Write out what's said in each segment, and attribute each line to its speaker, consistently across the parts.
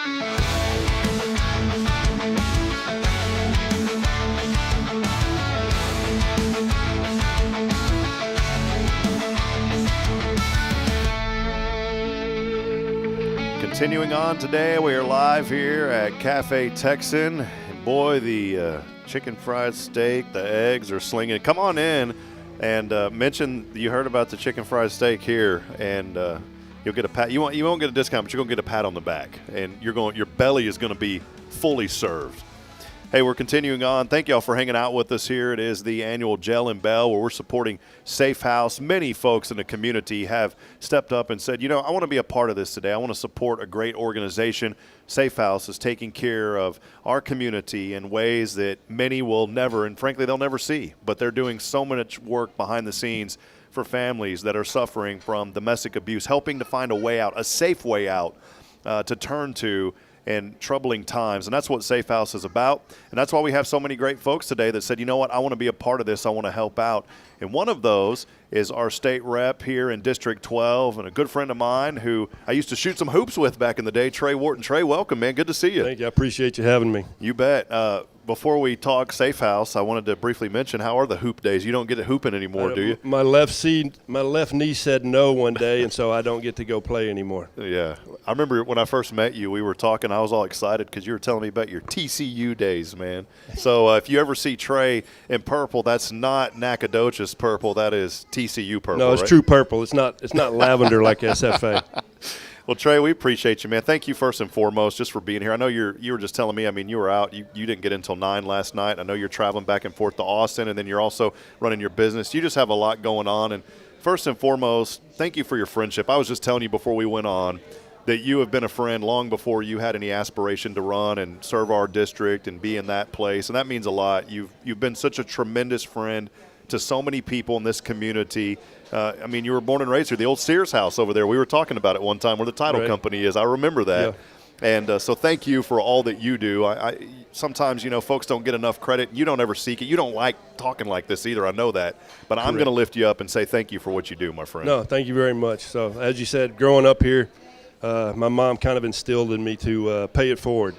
Speaker 1: Continuing on today, we are live here at Cafe Texan. And boy, the chicken fried steak, the eggs are slinging. Come on in and mention you heard about the chicken fried steak here, and you'll get a pat. You won't get a discount, but you're gonna get a pat on the back, and your belly is gonna be fully served. Hey, we're continuing on. Thank y'all for hanging out with us here. It is the annual Gel and Bell where we're supporting Safe House. Many folks in the community have stepped up and said, I want to be a part of this today. I want to support a great organization. Safe House is taking care of our community in ways that many will never, and frankly, they'll never see. But they're doing so much work behind the scenes for families that are suffering from domestic abuse, helping to find a way out, a safe way out to turn to in troubling times. And that's what Safe House is about. And that's why we have so many great folks today that said, I want to be a part of this. I want to help out. And one of those is our state rep here in District 12 and a good friend of mine who I used to shoot some hoops with back in the day, Trey Wharton. Trey, welcome, man. Good to see you.
Speaker 2: Thank you. I appreciate you having me.
Speaker 1: You bet. Before we talk Safe House, I wanted to briefly mention, how are the hoop days? You don't get it hooping anymore, do you?
Speaker 2: My left knee said no one day, and so I don't get to go play anymore.
Speaker 1: Yeah. I remember when I first met you, we were talking, I was all excited because you were telling me about your TCU days, man. So if you ever see Trey in purple, that's not Nacogdoches purple, that is TCU purple.
Speaker 2: No, it's
Speaker 1: right?
Speaker 2: true purple. It's not lavender like SFA.
Speaker 1: Well, Trey, we appreciate you, man. Thank you first and foremost just for being here. I know you were just telling me, you were out. You didn't get in until 9 last night. I know you're traveling back and forth to Austin, and then you're also running your business. You just have a lot going on. And first and foremost, thank you for your friendship. I was just telling you before we went on that you have been a friend long before you had any aspiration to run and serve our district and be in that place, and that means a lot. You've been such a tremendous friend to so many people in this community. You were born and raised here, the old Sears house over there. We were talking about it one time where the title company is. I remember that. Yeah. And so thank you for all that you do. I sometimes, folks don't get enough credit. You don't ever seek it. You don't like talking like this either. I know that. But I'm going to lift you up and say thank you for what you do, my friend.
Speaker 2: No, thank you very much. So as you said, growing up here, my mom kind of instilled in me to pay it forward.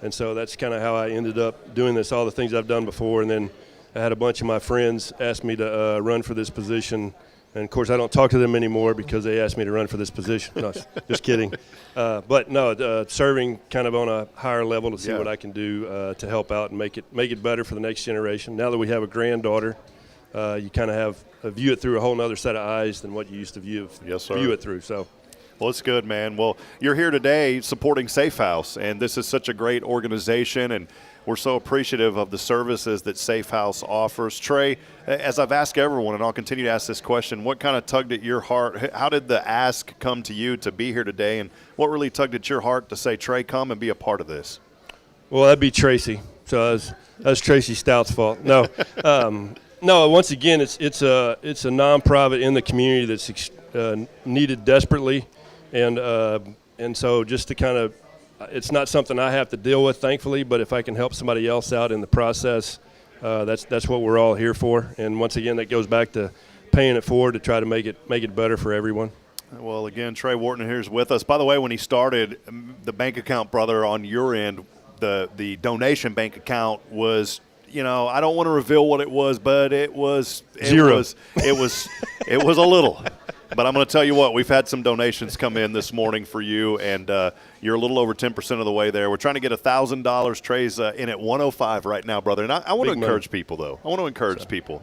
Speaker 2: And so that's kind of how I ended up doing this, all the things I've done before. And then I had a bunch of my friends ask me to run for this position. And, of course, I don't talk to them anymore because they asked me to run for this position. No, just kidding. But, no, serving kind of on a higher level to see what I can do to help out and make it better for the next generation. Now that we have a granddaughter, you kind of view it through a whole other set of eyes than what you used to view it through. So.
Speaker 1: Well, it's good, man. Well, you're here today supporting Safe House, and this is such a great organization, and we're so appreciative of the services that Safe House offers. Trey, as I've asked everyone, and I'll continue to ask this question, what kind of tugged at your heart? How did the ask come to you to be here today, and what really tugged at your heart to say, Trey, come and be a part of this?
Speaker 2: Well, that'd be Tracy. So that's Tracy Stout's fault. No, no. Once again, it's a nonprofit in the community that's needed desperately. And so just to kind of, it's not something I have to deal with, thankfully, but if I can help somebody else out in the process, that's what we're all here for. And once again, that goes back to paying it forward to try to make it better for everyone.
Speaker 1: Well, again, Trey Wharton here is with us. By the way, when he started, the bank account, brother, on your end, the donation bank account was, I don't want to reveal what it was, but it was
Speaker 2: zero.
Speaker 1: It was a little. But I'm going to tell you what, we've had some donations come in this morning for you, and you're a little over 10% of the way there. We're trying to get $1,000. Trey's in at 105 right now, brother. And I want to encourage people, though. I want to encourage people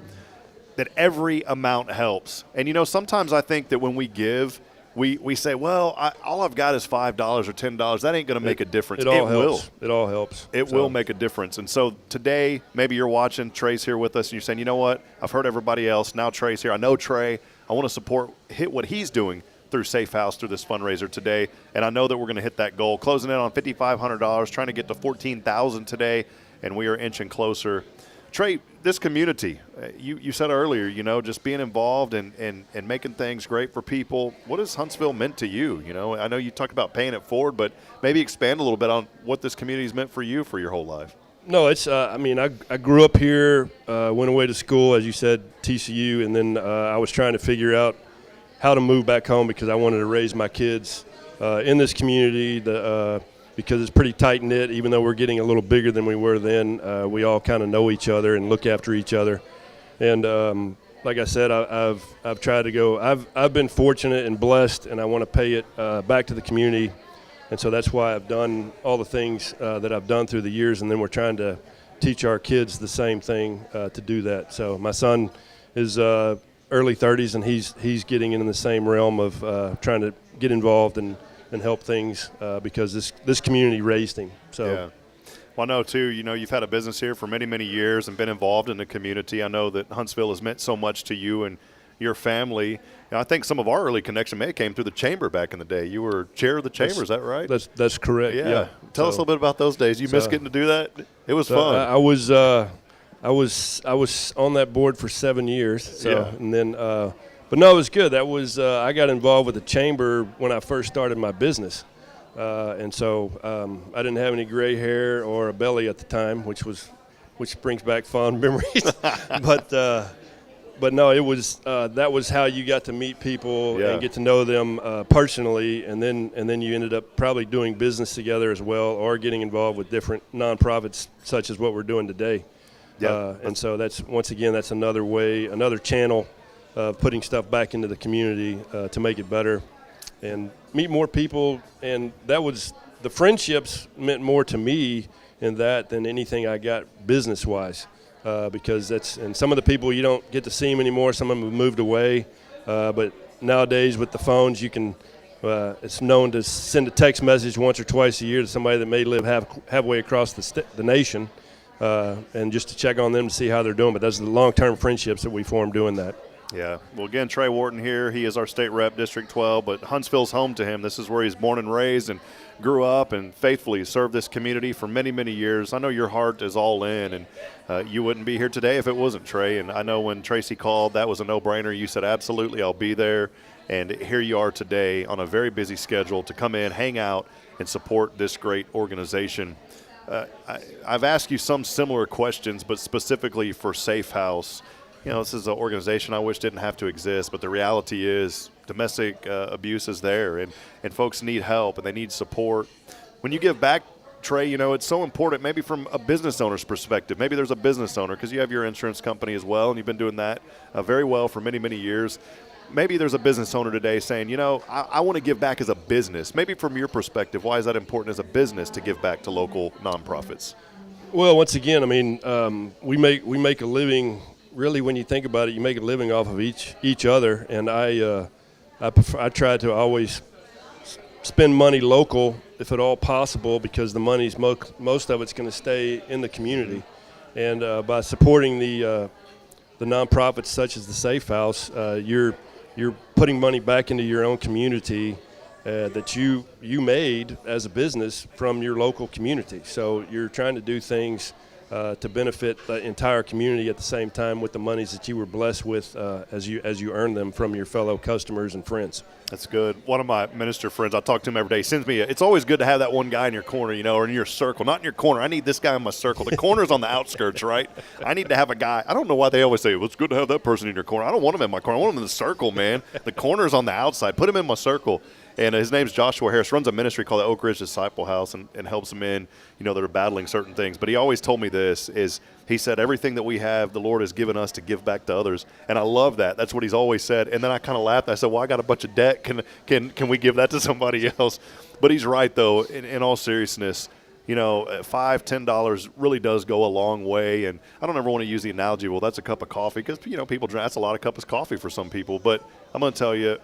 Speaker 1: that every amount helps. And, sometimes I think that when we give, we say, well, all I've got is $5 or $10. That ain't going to make a difference.
Speaker 2: It all helps. It all helps.
Speaker 1: It will make a difference. And so today, maybe you're watching, Trey's here with us, and you're saying, you know what, I've heard everybody else. Now Trey's here. I know Trey. I want to support what he's doing through Safe House through this fundraiser today, and I know that we're going to hit that goal. Closing in on $5,500, trying to get to $14,000 today, and we are inching closer. Trey, this community, you said earlier, just being involved and making things great for people. What has Huntsville meant to you? I know you talked about paying it forward, but maybe expand a little bit on what this community has meant for you for your whole life.
Speaker 2: No, it's. I grew up here, went away to school, as you said, TCU, and then I was trying to figure out how to move back home because I wanted to raise my kids in this community. because it's pretty tight knit. Even though we're getting a little bigger than we were then, we all kind of know each other and look after each other. And like I said, I've tried to go. I've been fortunate and blessed, and I want to pay it back to the community. And so that's why I've done all the things that I've done through the years, and then we're trying to teach our kids the same thing to do that. So my son is early 30s, and he's getting in the same realm of trying to get involved and help things because this community raised him. So.
Speaker 1: Yeah. Well, I know, too, you've had a business here for many, many years and been involved in the community. I know that Huntsville has meant so much to you and your family. I think some of our early connection may have came through the chamber back in the day. You were chair of the chamber, is that right?
Speaker 2: That's correct, yeah.
Speaker 1: Tell us a little bit about those days. You missed getting to do that? It was fun.
Speaker 2: I was on that board for 7 years. So, and then, but no, it was good. That was I got involved with the chamber when I first started my business. And so I didn't have any gray hair or a belly at the time, which brings back fond memories. But no, it was that was how you got to meet people and get to know them personally, and then you ended up probably doing business together as well, or getting involved with different nonprofits such as what we're doing today. And so that's another way, another channel of putting stuff back into the community to make it better and meet more people. And that was the friendships meant more to me in that than anything I got business-wise. Because and some of the people you don't get to see them anymore. Some of them have moved away. But nowadays with the phones, you can. It's known to send a text message once or twice a year to somebody that may live halfway across the nation, and just to check on them to see how they're doing. But those are the long-term friendships that we form doing that.
Speaker 1: Yeah. Well, again, Trey Wharton here. He is our state rep, District 12, but Huntsville's home to him. This is where he's born and raised and grew up and faithfully served this community for many, many years. I know your heart is all in, and you wouldn't be here today if it wasn't, Trey. And I know when Tracy called, that was a no-brainer. You said, absolutely, I'll be there. And here you are today on a very busy schedule to come in, hang out, and support this great organization. I've asked you some similar questions, but specifically for Safe House. This is an organization I wish didn't have to exist, but the reality is domestic abuse is there, and folks need help, and they need support. When you give back, Trey, it's so important maybe from a business owner's perspective. Maybe there's a business owner because you have your insurance company as well, and you've been doing that very well for many, many years. Maybe there's a business owner today saying, I want to give back as a business. Maybe from your perspective, why is that important as a business to give back to local nonprofits? Well,
Speaker 2: once again, we make a living. Really, when you think about it, you make a living off of each other, and I try to always spend money local if at all possible, because the money's most of it's going to stay in the community, and by supporting the nonprofits such as the Safe House, you're putting money back into your own community that you made as a business from your local community. So you're trying to do things to benefit the entire community at the same time with the monies that you were blessed with as you earn them from your fellow customers and friends.
Speaker 1: That's good. One of my minister friends, I talk to him every day, sends me it's always good to have that one guy in your corner, or in your circle. Not in your corner. I need this guy in my circle. The corner's on the outskirts, right? I need to have a guy. I don't know why they always say, well, it's good to have that person in your corner. I don't want him in my corner. I want him in the circle, man. The corner's on the outside. Put him in my circle. And his name's Joshua Harris, runs a ministry called the Oak Ridge Disciple House and helps men, that are battling certain things. But he always told me this, he said, everything that we have, the Lord has given us to give back to others. And I love that. That's what he's always said. And then I kind of laughed. I said, well, I got a bunch of debt. Can we give that to somebody else? But he's right, though, in all seriousness. $5, $10 really does go a long way. And I don't ever want to use the analogy, well, that's a cup of coffee, because, people drink. That's a lot of cups of coffee for some people. But I'm going to tell you,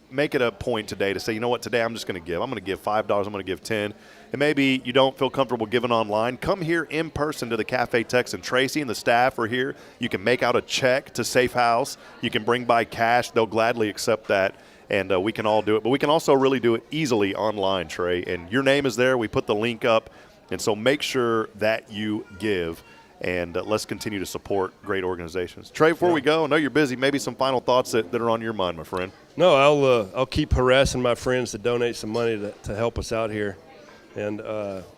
Speaker 1: make it a point today to say, today I'm just going to give. I'm going to give $5. I'm going to give $10. And maybe you don't feel comfortable giving online. Come here in person to the Cafe Texan. Tracy and the staff are here. You can make out a check to Safe House. You can bring by cash. They'll gladly accept that. And we can all do it. But we can also really do it easily online, Trey. And your name is there. We put the link up. And so make sure that you give. And let's continue to support great organizations. Trey, before we go, I know you're busy. Maybe some final thoughts that are on your mind, my friend.
Speaker 2: No, I'll keep harassing my friends to donate some money to help us out here, and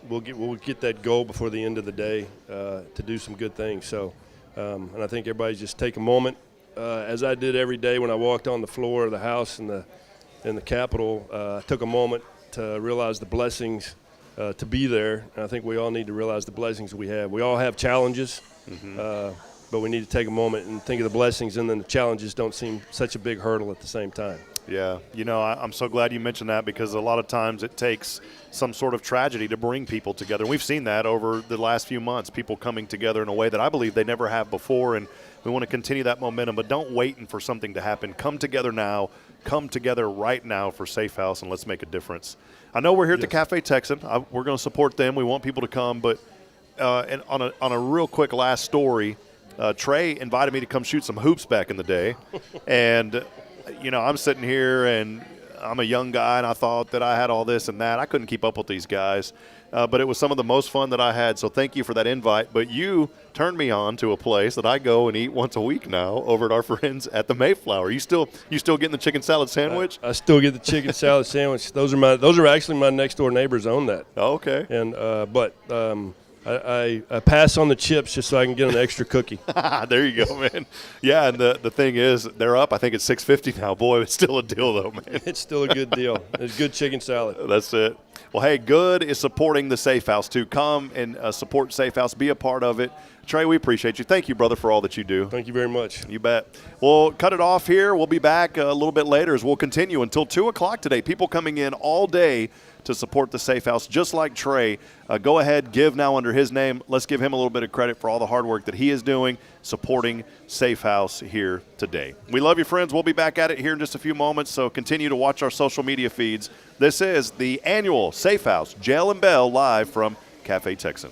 Speaker 2: we'll get that goal before the end of the day to do some good things. So, and I think everybody just take a moment, as I did every day when I walked on the floor of the House in the Capitol. I took a moment to realize the blessings to be there. And I think we all need to realize the blessings we have. We all have challenges, but we need to take a moment and think of the blessings, and then the challenges don't seem such a big hurdle at the same time.
Speaker 1: Yeah, I'm so glad you mentioned that, because a lot of times it takes some sort of tragedy to bring people together. And we've seen that over the last few months, people coming together in a way that I believe they never have before, and we want to continue that momentum. But don't wait for something to happen. Come together now. Come together right now for Safe House, and let's make a difference. I know we're here at the Cafe Texan. We're going to support them. We want people to come. But and on a real quick last story, Trey invited me to come shoot some hoops back in the day. And I'm sitting here, and I'm a young guy, and I thought that I had all this and that. I couldn't keep up with these guys, but it was some of the most fun that I had, so thank you for that invite. But you turned me on to a place that I go and eat once a week now over at our friends at the Mayflower. You still getting the chicken salad sandwich?
Speaker 2: I still get the chicken salad sandwich. Those are actually my next door neighbors own that.
Speaker 1: Oh, okay.
Speaker 2: And I pass on the chips just so I can get an extra cookie.
Speaker 1: There you go, man. Yeah, and the thing is, they're up. I think it's $6.50 now. Boy, it's still a deal, though, man.
Speaker 2: It's still a good deal. It's good chicken salad.
Speaker 1: That's it. Well, hey, Good is supporting the Safe House, too. Come and support Safe House. Be a part of it. Trey, we appreciate you. Thank you, brother, for all that you do.
Speaker 2: Thank you very much.
Speaker 1: You bet. We'll cut it off here. We'll be back a little bit later as we'll continue until 2 o'clock today. People coming in all day to support the Safe House, just like Trey. Go ahead, give now under his name. Let's give him a little bit of credit for all the hard work that he is doing, supporting Safe House here today. We love you, friends. We'll be back at it here in just a few moments, so continue to watch our social media feeds. This is the annual Safe House Jail and Bell live from Cafe Texan.